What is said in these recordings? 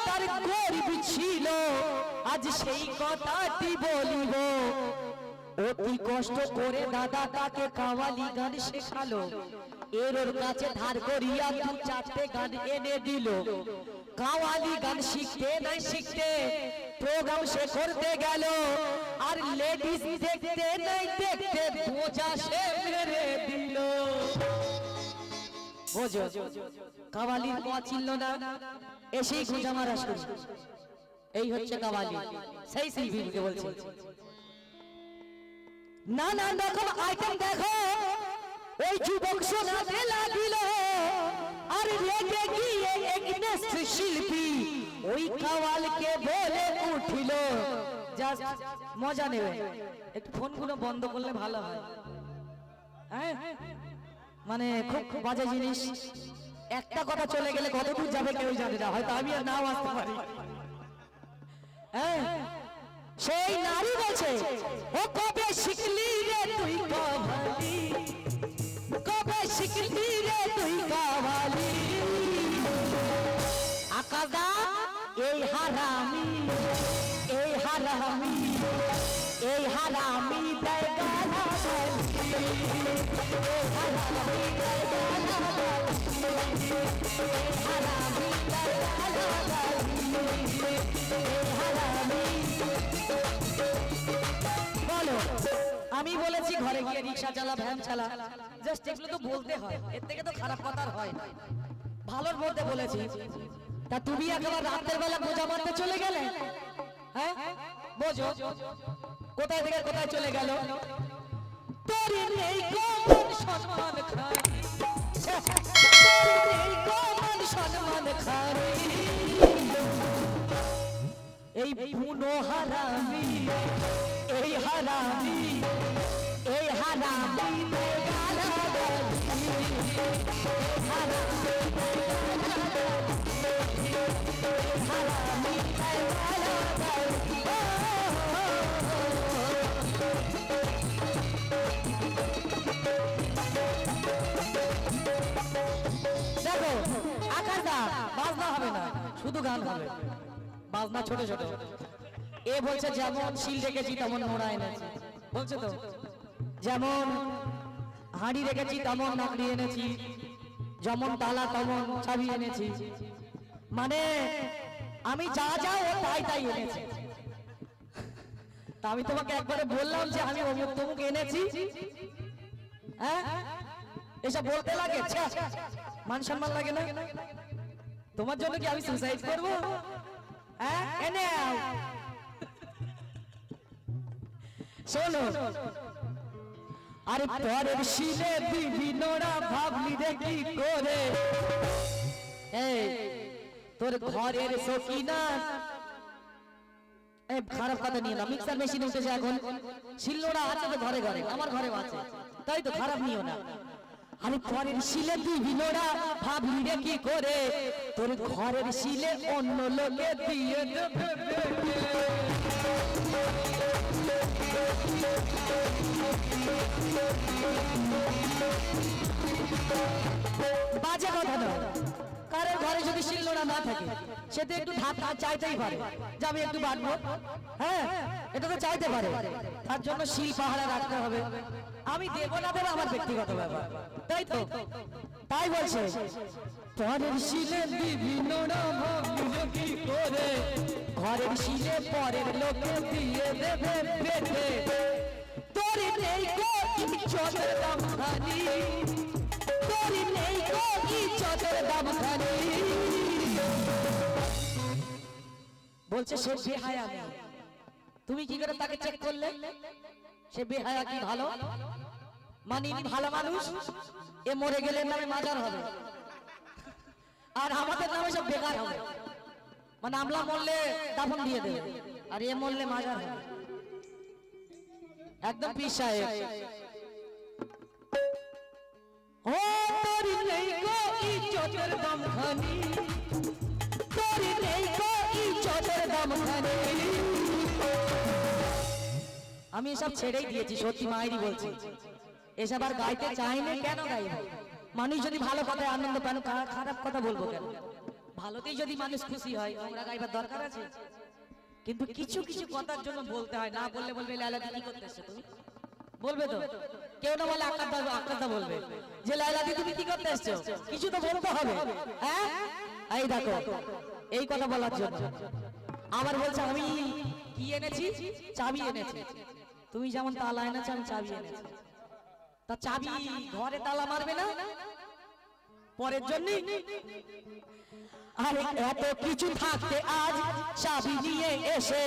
তার গরিব ছিল আজ সেই কথাটি বলিব অতি কষ্ট করে দাদা তাকে কাওয়ালি গান শেখালো এর ওর কাছে ধার করিয়া দু চারটে গান এনে দিল কাওয়ালি গান শিখতে নাই শিখতে প্রোগ্রাম সে করতে গেল আর লেডিস দেখতে নাই দেখতে বোঝা সে মেরে দিল বোঝো কাওয়ালির কোয়া ছিল না এসেই খোঁজা মারা শুরু এই হচ্ছে কাওয়ালি সেই শিল্পীকে বলছি নানা রকম আইটেম দেখো ওই যুবক শোনাতে লাগিল আর রেগে গিয়ে একনেস শিল্পী ওই কাওয়ালকে বলে উঠিল জাস্ট মজা নেবে একটু ফোনগুলো বন্ধ করলে ভালো হয় হ্যাঁ মানে খুব বাজে জিনিস একটা কথা চলে গেলে কতদূর যাবে কেউ জানে না হয়তো আমি আর নাও আসতে পারি হ্যাঁ সেই নারী বলছে ও কবে শিখলি রে তুই কাওয়ালি কবে শিখলি রে তুই কাওয়ালি আকাদা এই হারামি এই হারামি এই হারামি দেয় গালা এই হারামি দেয় গালা এই হারামি দেয় গালা এই হারামি বলো আমি বলেছি ঘরে গিয়ে রিকশা চালা ভ্যান চালা জাস্ট এগুলো তো বলতে হয় এর থেকে তো খারাপ কথা হয় না ভালোর মধ্যে বলেছি তা তুমি একবার রাতের বেলা বোঝা মারতে চলে গেলে হ্যাঁ বোঝো কোথায় থেকে কোথায় চলে গেল তোর নেই কোন সম্মান খাই তোর নেই কোন সম্মান খাই এই পুনো হারামি এই হারামি এই হারামি গালা হারামি দেখো আকাশদা বাজনা হবে না শুধু গান হবে বাজনা ছোট ছোট এ বলছে যেমন শিল রেখেছি তেমন নোড়া এনেছি বলছে তো যেমন হাঁড়ি রেখেছি তেমন নাকড়ি এনেছি যেমন তালা তেমন চাবি এনেছি মানে আমি যা যা ও তাই তাই এনেছি তা আমি তোমাকে একবারে বললাম যে আমি অমুক তমুক এনেছি হ্যাঁ এসব বলতে লাগে মান সম্মান লাগে না তোমার জন্য কি আমি সুসাইড করবো হ্যাঁ এনে শোনো আরে পরের শিলে বিভিন্নরা ভাবলি রে কি করে এই তোর ঘরের সকিনা এই খারাপ কথা নিয়ে না মিক্সার মেশিন উঠেছে এখন শিলনোড়া আছে তো ঘরে ঘরে আমার ঘরেও আছে তাই তো খারাপ নিও না আরে পরের শিলে বিভিন্নরা ভাবলি রে কি করে তোর ঘরের শিলে অন্য লোকে দিয়ে দেবে বাজে কথা নয় কারোর ঘরে যদি শিলনোড়া না থাকে সে তো একটু ধাপ ধাপ চাইতেই পারে যে আমি একটু বাঁধবো হ্যাঁ এটা তো চাইতে পারে তার জন্য শিল পাহারা রাখতে হবে আমি দেবো না দেবো আমার ব্যক্তিগত ব্যাপার তাই তো তাই বলছে পরের শিলে বিভিন্নরা ভাবলি কি করে ঘরের শিলে পরের লোকে দিয়ে দেবে পেটে তোর নেই কো ইজ্জতের দাম খালি তোর নেই কো ইজ্জতের দাম খালি বলছে সে বেহায়া নেই তুমি কি করে তাকে চেক করলে সে বেহায়া কি ভালো মানে ভালো মানুষ এ মরে গেলে নামে মাজার হবে আর আমাদের নামে সব বেকার হবে মানে আমরা মরলে দাফন দিয়ে দেবে আর এ মরলে মাজার হবে একদম পীর সাহেব ও তোর নেই গো ইজ্জতের দাম খানি তোর নেই গো ইজ্জতের দাম খানি আমি এসব ছেড়েই দিয়েছি সত্যি মায়েরই বলছি এসব আর গাইতে চাই না কেন গাইব মানুষ যদি ভালো কথায় আনন্দ পায় খারাপ কথা বলবো কেন ভালোতেই যদি মানুষ খুশি হয় নোংরা গাইবার দরকার আছে? কিন্তু কিছু কিছু কথার জন্য বলতে হয়, না বললে বলবে লায়লা দিদি কি করতে এসছো তুমি, বলবে তো কেউ না বলে আকাশদা বলবে যে লায়লা দিদি তুমি কি করতে এসছো, কিছু তো বলতে হবে। হ্যাঁ এই দেখো এই কথা বলার জন্য আমার বলছে আমি কি এনেছি, চাবি এনেছি। তুমি যেমন তালা এনেছো আমি চাবি এনেছি, তা চাবি ঘরে তালা মারবে না পরের জন্য? আরে এত কিছু থাকতে আজ চাবি নিয়ে এসে,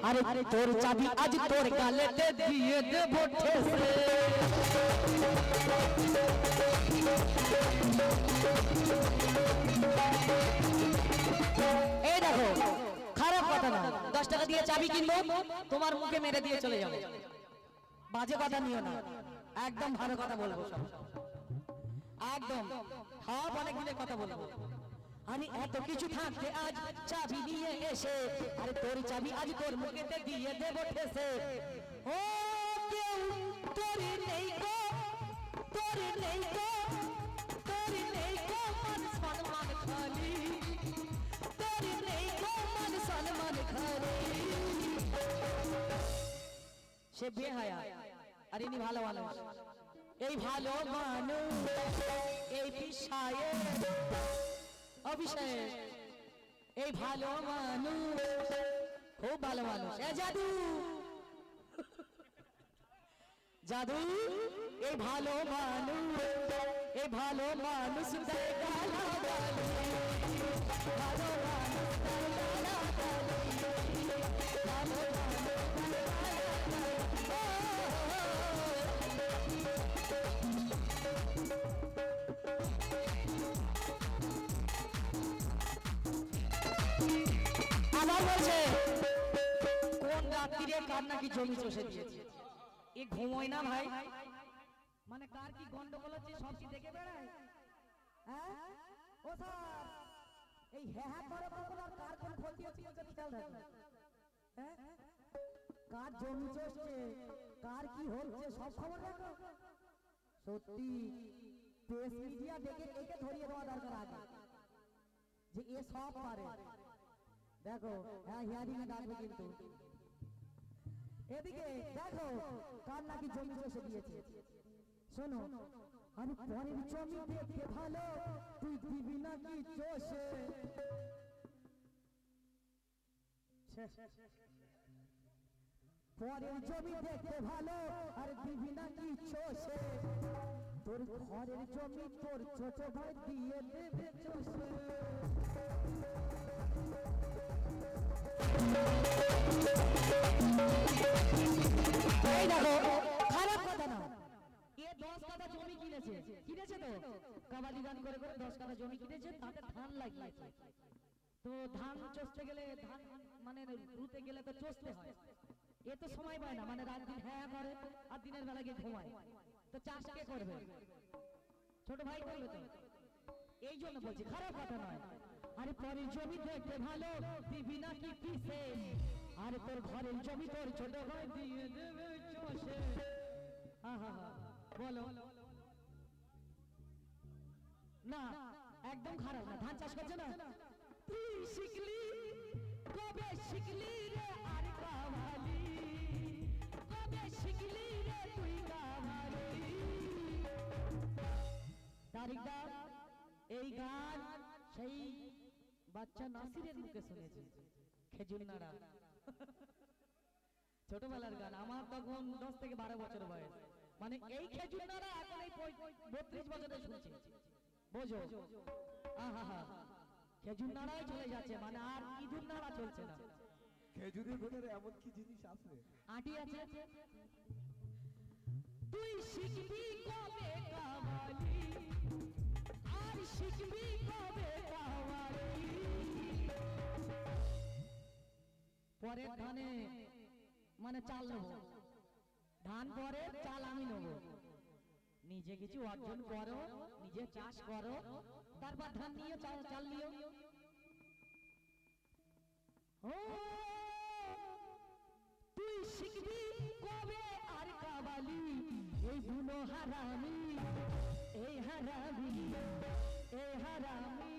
আরে তোর চাবি আজ তোর গালেতে দিয়ে দেব ঠেসে। এই দেখো খারাপ কথা না, 10 টাকা দিয়ে চাবি কিনবো, তোমার মুখে মেরে দিয়ে চলে যাবো। বাজে কথা নিও না, একদম ভালো কথা বলবো, সব একদম সব অনেক দিনের কথা বলবো। আমি এত কিছু থাকতে আজ চাবি নিয়ে এসে, আরে তোর চাবি আজ তোর মুখেতে দিয়ে দেব ঠেসে। ও কেউ তোর নেই গো, তোর নেই গো, তোর নেই গো মান সম্মান খালি, তোর নেই গো মান সম্মান খালি। সে বেহায়া আর ইনি ভালো মানুষ, এই ভালো মানুষ এই বিষয়ে অভিষেক, এই ভালো মানুষ খুব ভালো মানুষ। এ জাদু জাদু এই ভালো মানুষ, এই ভালো মানুষ দেয় গালাগালি, ভালো মানুষ দেয় গালাগালি, ভালো মানুষ দেয় আবার বলছে কোন রাত্রিরে কার নাকি জমি চষে দিয়েছে, এ ঘুমোয় না ভাই, মানে কার কি গন্ডগোল হচ্ছে সব কি দেখে বেড়ায়? হ্যাঁ ও স্যার এই হ্যাঁ করে কখন আর কার কোন ক্ষতি হচ্ছে এটা খেয়াল রাখবেন। হ্যাঁ কার জমি চষছে, কার কি হচ্ছে সব খবর রাখো। সত্যি প্রেস মিডিয়া দেখে একে ধরিয়ে দেওয়া দরকার আগে যে এ সব পারে। দেখো হ্যাঁ হিয়ারিং এ ডাকবে কিন্তু এদিকে দেখো কার নাকি জমি চষে দিয়েছে। শোনো আমি পরের জমি দেখতে ভালো তুই দিবি নাকি চষে, পরের জমি দেখতে ভালো আর দিবি নাকি চষে, তোর ঘরের জমি তোর ছোট ভাই দিয়ে দেবে চষে। এই দেখো খারাপ কথা না, এ 10 কাঠা জমি কিনেছে, কিনেছে তো কাবাডি গান করে করে 10 কাঠা জমি কিনেছে, তাতে ধান লাগিয়েছে। তো ধান চষতে গেলে ধান মানে রুতে গেলে তো চষতে হয়, এ তো সময় পায় না, মানে রাত দিন হ্যাঁ করে আর দিনের বেলা গিয়ে ঘুমায়, তো চাষ কে করবে? ছোট ভাই করবে তো, এই জন্য বলছি খারাপ কথা নয়। আরে পরের জমি দেখতে ভালো দিবি নাকি পিসে, আরে তোর ঘরের জমি তোর ছোট ভাই দিয়ে দেবে চষে। আহা বলো না একদম খারাপ না, ধান চাষ করছে না। তুই শিখলি কবে শিখলি রে আর কামালি, কবে শিখলি রে তুই কামালি। তারিকদার এই গান সেই বাচ্চা নাসিরের মুখে শুনেছি, খেজুর নাড়া ছোটবেলার গান, আমার তখন 10 থেকে 12 বছর বয়স, মানে এই খেজুর নাড়া এখন এই 32 বছরে শুনছি, বোঝো। আহা খেজুর নাড়াই চলে যাচ্ছে, মানে আর ইঁদুর নাড়া চলছে না। খেজুরের ভেতরে এমন কি জিনিস আছে? আটি আছে। তুই শিখবি কবে কামালি আর শিখবি কবে কামালি, পরের ধানে মানে চাল নেবো, ধান পরে চাল আমি নেবো, নিজে কিছু অর্জন করো, নিজে চাষ করো, তারপর ধান নিয়ে চাল নিও। ও তুই শিখবি কবে আর কাবালি, এই বুনো হারামি, এই হারামি, এই হারামি।